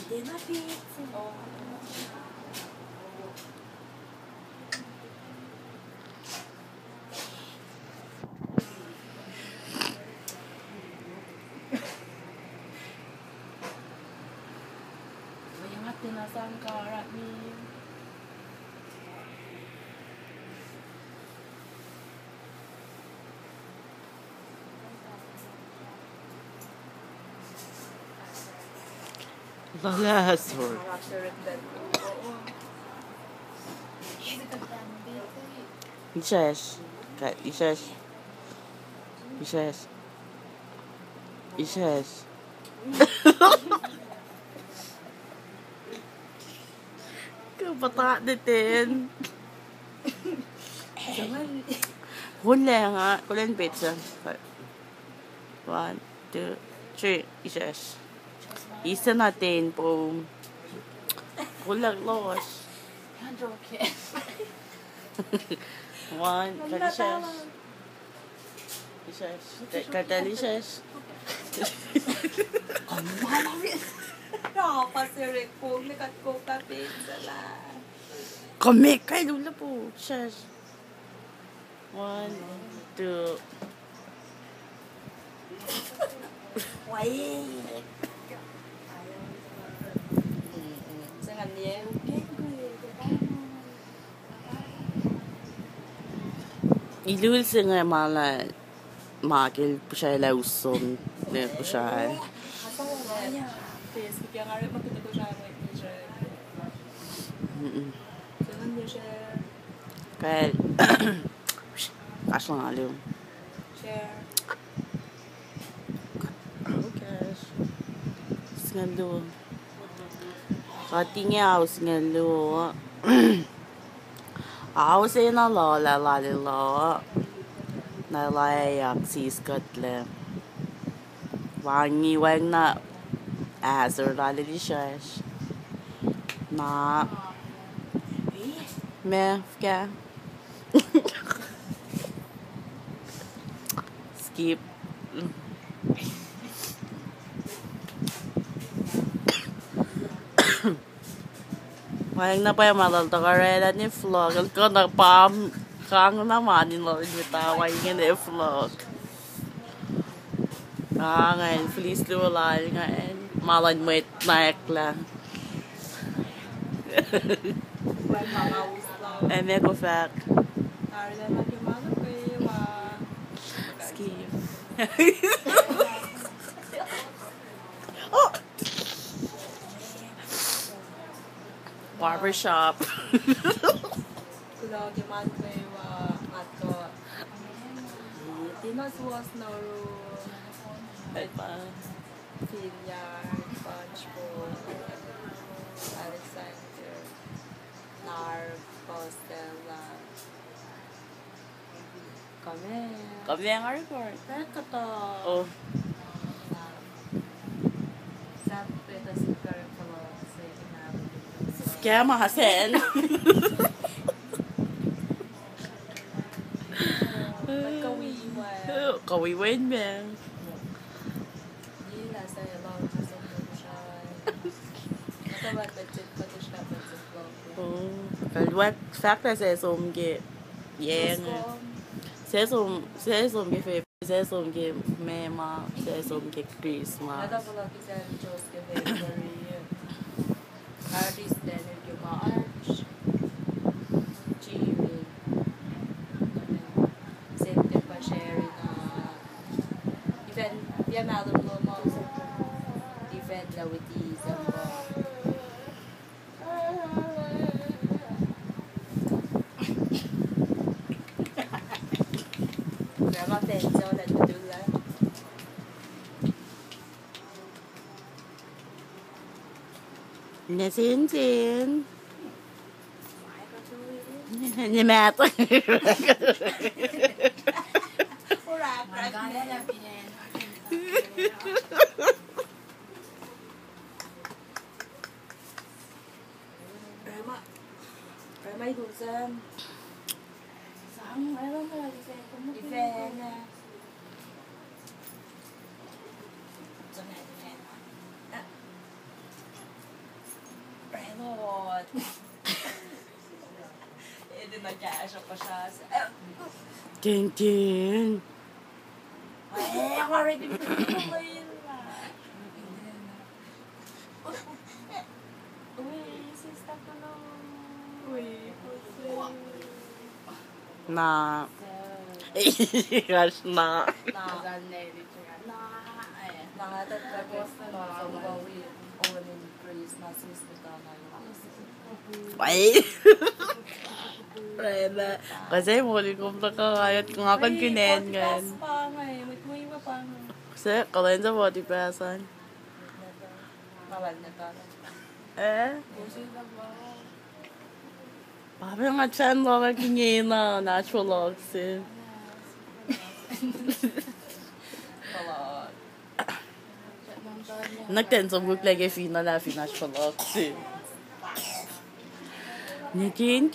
tenna pizza. LaL asor. İşeş. İşeş. İşeş. İşeş. Bata natin. Huli nga. Kulen pizza. 1, 2, 3. İşeş. Isa natin po. Kulang los. 1, kadishes. Ishes. Kadalishes. No, pasirek po. Nakat ko ka pizza la. Kami kay lula po. Ishes. 1, 2. Wait. Jangan dia. Ilul singa mala magil po siya lausom ne po siya. Facebook yang ada makita ko siya may share. Jangan dia share. Kaya kaso nga liw. Share. Okay. Singa liw. Katingnya ako singa liw. Ako siya na lo la lo. Na layak siskat wangi wang na asor delicious na me ska skip wang na pa yung malalta karela ni vlog ko na pam kang naman ni lo ni taway ngin vlog ngayon please luwalal ngayon malan mo naik lang and then go back skip oh barbershop Yard, Punchbowl, Alexander, Nar, Postella. Kami ang record. Teka to. Oh. Sa pwede si Karen pala sa inabot. Scam Hasen. Kawiwan. Kawiwan man. Oh, kalwat fakta sa somge yang sa somge fe sa somge mema sa somge Christmas Ada pula kita Jos ke February artist dan yung mga arch Jimmy sente pa share na event dia malum lo mo event la with these Grandma pensó la tutula. Sin ni mata Grandma itu sen. Sang, alam mo lagi sen. Event na. Not. Hindi nag-aasya pa siya. Ting. Ay, ako rin din po ngayon na. Uy, sista ko na. Uy, Na. Gosh, na. Nangatat ka guys na pagbawi. Owen praise na sista ka ngayon. Ay. Rena. Kasi muli kong nakakayat kung akan kinen ngayon. Podcast pa nga eh. May iba pa nga. Kasi kalain sa body passan. Mawal na ka. Papi nga chan mo ka kingina. Natural oxy. Palot. Nagtensong guklege fina na natural oxy. Nikin.